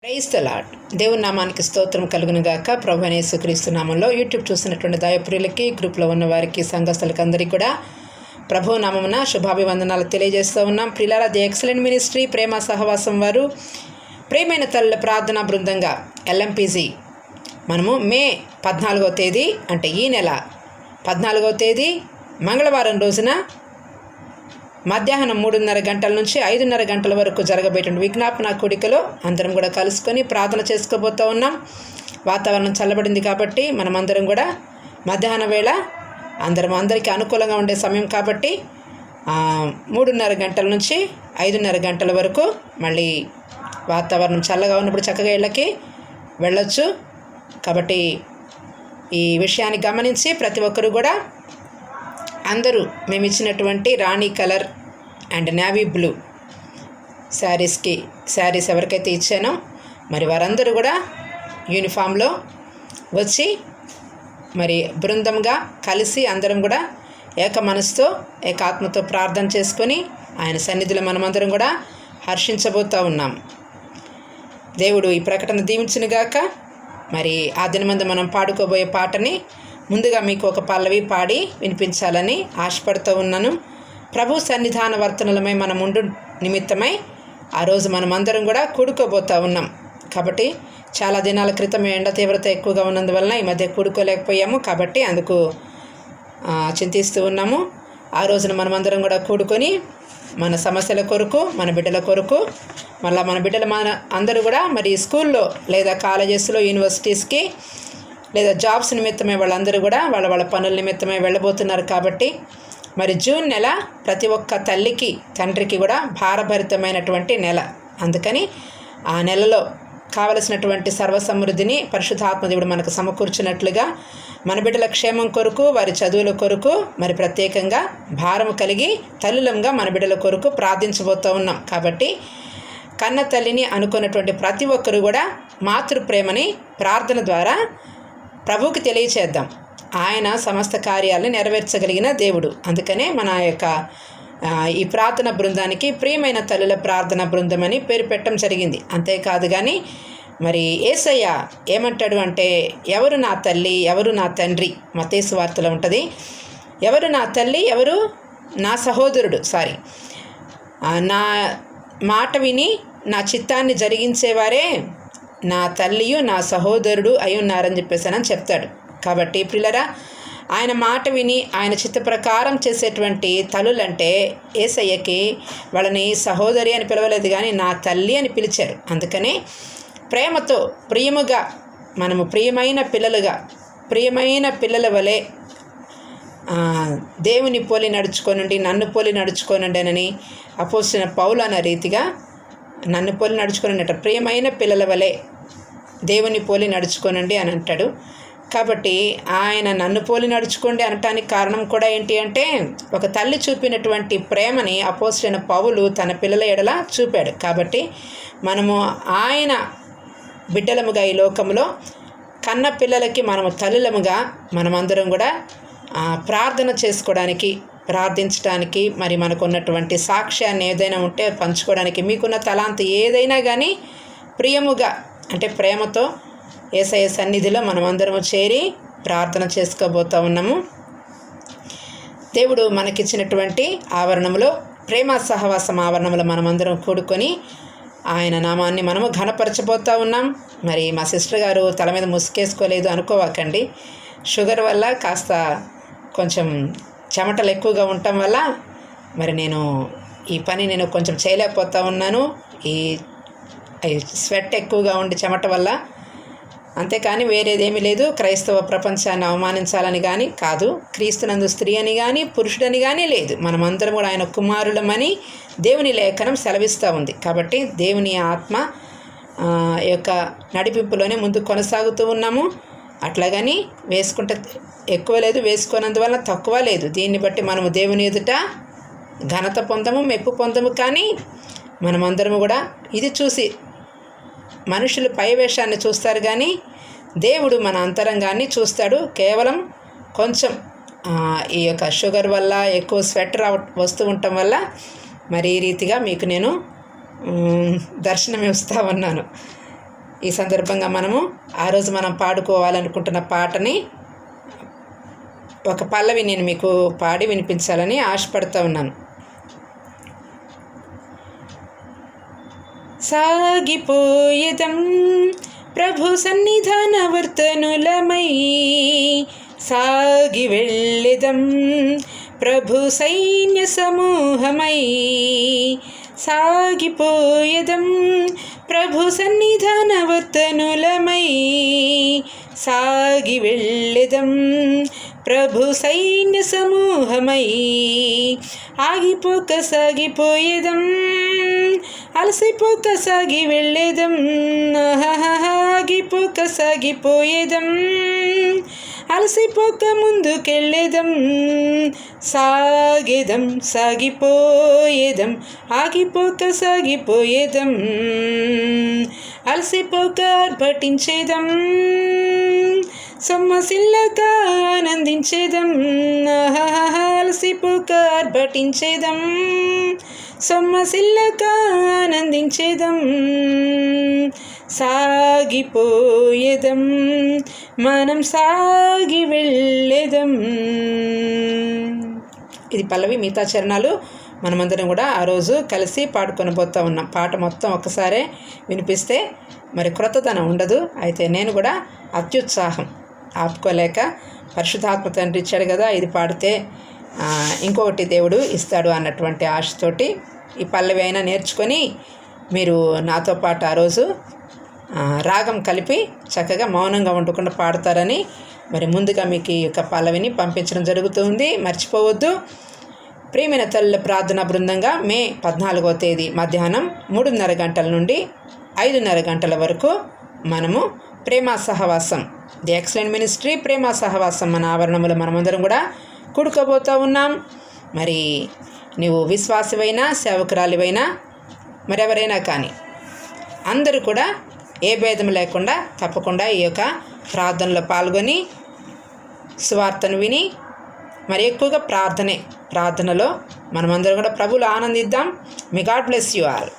Praise the lord. దేవుని నామానికి స్తోత్రం కలుగును గాక. ప్రభువైన యేసుక్రీస్తు నామంలో యూట్యూబ్ చూసినటువంటి దైవప్రియులకి, గ్రూప్లో ఉన్న వారికి, సంఘస్థులకి అందరికీ కూడా ప్రభు నామమున శుభాభివందనాలు తెలియజేస్తూ ఉన్నాం. ప్రియులారా, ది ఎక్సలెంట్ మినిస్ట్రీ ప్రేమ సహవాసం వారు ప్రేమైన తల్లుల ప్రార్థనా బృందంగా LMPG మనము మే 14వ తేదీ అంటే ఈ నెల 14వ తేదీ మంగళవారం రోజున మధ్యాహ్నం 3:30 గంటల నుంచి 5:30 గంటల వరకు జరగబోయేటువంటి విజ్ఞాపన కూడికలో అందరం కూడా కలుసుకొని ప్రార్థన చేసుకోబోతూ ఉన్నాం. వాతావరణం చల్లబడింది కాబట్టి మనమందరం కూడా మధ్యాహ్నం వేళ అందరికీ అనుకూలంగా ఉండే సమయం కాబట్టి 3:30 గంటల నుంచి 5:30 గంటల వరకు మళ్ళీ వాతావరణం చల్లగా ఉన్నప్పుడు చక్కగా ఇళ్ళకి వెళ్ళొచ్చు. కాబట్టి ఈ విషయాన్ని గమనించి ప్రతి ఒక్కరు కూడా అందరూ మేము ఇచ్చినటువంటి రాణి colour and navy blue saris ఎవరికైతే ఇచ్చానో మరి వారందరూ కూడా యూనిఫామ్లో వచ్చి మరి బృందంగా కలిసి అందరం కూడా ఏక మనసుతో ఏకాత్మతో ప్రార్థన చేసుకొని ఆయన సన్నిధిలో మనమందరం కూడా హర్షించబోతూ ఉన్నాం. దేవుడు ఈ ప్రకటన దీవించునుగాక. మరి ఆ దినమందు మనం పాడుకోబోయే పాటని ముందుగా మీకు ఒక పల్లవి పాడి వినిపించాలని ఆశపడుతూ ఉన్నాను. ప్రభు సన్నిధాన వర్తనలమై మనం ఉండు నిమిత్తమై ఆ రోజు మనమందరం కూడా కూడుకోబోతూ ఉన్నాం. కాబట్టి చాలా దినాల క్రితం ఎండ తీవ్రత ఎక్కువగా ఉన్నందువలన ఈ మధ్య కూడుకోలేకపోయాము. కాబట్టి అందుకు చింతిస్తూ ఉన్నాము. ఆ రోజున మనమందరం కూడా కూడుకొని మన సమస్యల కొరకు, మన బిడ్డల కొరకు, మళ్ళీ మన బిడ్డల అందరూ కూడా మరి స్కూల్లో లేదా కాలేజెస్లో, యూనివర్సిటీస్కి లేదా జాబ్స్ నిమిత్తమై వాళ్ళందరూ కూడా వాళ్ళ పనుల నిమిత్తమై వెళ్ళబోతున్నారు. కాబట్టి మరి జూన్ నెల ప్రతి ఒక్క తల్లికి, తండ్రికి కూడా భారభరితమైనటువంటి నెల. అందుకని ఆ నెలలో కావలసినటువంటి సర్వసమృద్ధిని పరిశుద్ధాత్మదేవుడు మనకు సమకూర్చినట్లుగా మన బిడ్డల క్షేమం కొరకు, వారి చదువుల కొరకు మరి ప్రత్యేకంగా భారము కలిగి తల్లులంగా మన బిడ్డల కొరకు ప్రార్థించబోతూ ఉన్నాం. కాబట్టి కన్న తల్లిని అనుకున్నటువంటి ప్రతి ఒక్కరు కూడా మాతృప్రేమని ప్రార్థన ద్వారా ప్రభువుకి తెలియచేద్దాం. ఆయన సమస్త కార్యాలను నెరవేర్చగలిగిన దేవుడు. అందుకనే మన యొక్క ఈ ప్రార్థన బృందానికి ప్రియమైన తల్లుల ప్రార్థన బృందం అని పేరు పెట్టడం జరిగింది. అంతేకాదు కానీ మరి యేసయ్య ఏమంటాడు అంటే, ఎవరు నా తల్లి, ఎవరు నా తండ్రి, మత్తయి సువార్తలో ఉంటుంది. ఎవరు నా తల్లి, ఎవరు నా సహోదరుడు, నా మాట విని నా చిత్తాన్ని జరిగించేవారే నా తల్లియు నా సహోదరుడు అయి ఉన్నారని చెప్పేసానని చెప్తాడు. కాబట్టి ప్రియులరా, ఆయన మాట విని ఆయన చిత్త ప్రకారం చేసేటువంటి తల్లులంటే యేసయ్యకి వాళ్ళని సహోదరి అని పిలవలేదు కానీ నా తల్లి అని పిలిచారు. అందుకనే ప్రేమతో ప్రియముగా మనము ప్రియమైన పిల్లల వలె దేవుని పోలి నడుచుకోనండి, నన్ను పోలి నడుచుకోనండి అని అపోస్తలుడైన పౌలు అన్న రీతిగా నన్ను పోలి నడుచుకోనండి, ప్రియమైన పిల్లల వలె దేవుని పోలి నడుచుకోనండి అని అంటాడు. కాబట్టి ఆయన నన్ను పోలి నడుచుకోండి అనటానికి కారణం కూడా ఏంటి అంటే, ఒక తల్లి చూపినటువంటి ప్రేమని అపోస్తలుడైన పౌలు తన పిల్లల ఎడల చూపాడు. కాబట్టి మనము ఆయన బిడ్డలముగా ఈ లోకంలో కన్న పిల్లలకి మనము తల్లులముగా మనమందరం కూడా ప్రార్థన చేసుకోవడానికి, ప్రార్థించడానికి, మరి మనకున్నటువంటి సాక్ష్యాన్ని ఏదైనా ఉంటే పంచుకోవడానికి, మీకున్న తలాంత ఏదైనా కానీ ప్రియముగా అంటే ప్రేమతో యేసయ్య సన్నిధిలో మనమందరము చేరి ప్రార్థన చేసుకోబోతూ ఉన్నాము. దేవుడు మనకిచ్చినటువంటి ఆవరణంలో, ప్రేమ సహవాసం ఆవరణంలో మనమందరం కూడుకొని ఆయన నామాన్ని మనము ఘనపరచబోతూ ఉన్నాం. మరి మా సిస్టర్ గారు తల మీద ముసుకేసుకోలేదు అనుకోవాకండి. షుగర్ వల్ల కాస్త కొంచెం చెమటలు ఎక్కువగా ఉండటం వల్ల మరి ఈ పని కొంచెం చేయలేకపోతూ ఉన్నాను. ఈ స్వెట్ ఎక్కువగా ఉండి చెమట వల్ల, అంతేకాని వేరేదేమీ లేదు. క్రైస్తవ ప్రపంచాన్ని అవమానించాలని కానీ కాదు, క్రీస్తునందు స్త్రీ అని కానీ పురుషుడని కానీ లేదు. మనమందరం కూడా ఆయన కుమారులమని దేవుని లేఖనం సెలవిస్తూ ఉంది. కాబట్టి దేవుని ఆత్మ యొక్క నడిపింపులోనే ముందు కొనసాగుతూ ఉన్నాము. అట్లాగని వేసుకుంటే ఎక్కువ లేదు, వేసుకున్నందువల్ల తక్కువ లేదు. దీన్ని బట్టి మనము దేవుని ఎదుట ఘనత పొందము, మెప్పు పొందము. కానీ మనమందరము కూడా ఇది చూసి మనుషులు పై వేషాన్ని చూస్తారు కానీ దేవుడు మన అంతరంగాన్ని చూస్తాడు. కేవలం కొంచెం ఈ యొక్క షుగర్ వల్ల ఎక్కువ స్వెట్ వస్తూ ఉండటం వల్ల మరి ఈ రీతిగా మీకు నేను దర్శనం ఇస్తూ ఉన్నాను. ఈ సందర్భంగా మనము ఆ రోజు మనం పాడుకోవాలనుకుంటున్న పాటని ఒక పల్లవి నేను మీకు పాడి వినిపించాలని ఆశపడుతూ ఉన్నాను. సాగిపోయేదం ప్రభు సన్నిధానవర్తనులమై, సాగి వెళ్ళెదం ప్రభు సైన్య సమూహమై, సాగిపోయేదం ప్రభు సన్నిధానవర్తనులమై, సాగి వెళ్ళెదం ప్రభు సైన్య సమూహమై, ఆగిపోక సాగిపోయేదం అలసిపోక సాగి వెళ్ళేదం, ఆగిపోక సాగిపోయేదం అలసిపోక ముందుకెళ్ళేదం, సాగేదం సాగిపోయేదం ఆగిపోక సాగిపోయేదం, అలసిపోక ఆర్భటించేదం సొమ్మసిల్లక ఆనందించేదం, అలసిపోక ఆర్భటించేదం సొమ్మసిల్లక ఆనందించేదం, సాగిపోయేదం మనం సాగి వెళ్ళేదం. ఇది పల్లవి. మిగతా చరణాలు మనమందరం కూడా ఆ రోజు కలిసి పాడుకొని పోతూ ఉన్నాం. పాట మొత్తం ఒక్కసారే వినిపిస్తే మరి క్రొత్తదనం ఉండదు. అయితే నేను కూడా అత్యుత్సాహం ఆపుకోలేక, పరిశుద్ధాత్మ తండ్రి ఇచ్చాడు కదా, ఇది పాడితే ఇంకొకటి దేవుడు ఇస్తాడు అన్నటువంటి ఆశతోటి ఈ పల్లవి అయినా నేర్చుకొని మీరు నాతో పాటు ఆ రోజు రాగం కలిపి చక్కగా మౌనంగా ఉండకుండా పాడతారని మరి ముందుగా మీకు ఈ యొక్క పల్లవిని పంపించడం జరుగుతుంది. మర్చిపోవద్దు. ప్రియమైన తల్లుల ప్రార్థనా బృందంగా మే 14వ తేదీ మధ్యాహ్నం 3:30 గంటల నుండి 5:30 గంటల వరకు మనము ప్రేమ సహవాసం, ది ఎక్సలెంట్ మినిస్ట్రీ ప్రేమ సహవాసం మన ఆవరణములో మనమందరం కూడా కూడుకోబోతూ ఉన్నాం. మరి నీవు విశ్వాసమైనా సేవకురాలివైనా మరెవరైనా కానీ అందరూ కూడా ఏ భేదం లేకుండా తప్పకుండా ఈ యొక్క ప్రార్థనలో పాల్గొని సువార్తను విని మరి ఎక్కువగా ప్రార్థనలో మనమందరం కూడా ప్రభువులో ఆనందిద్దాం. May God bless you all.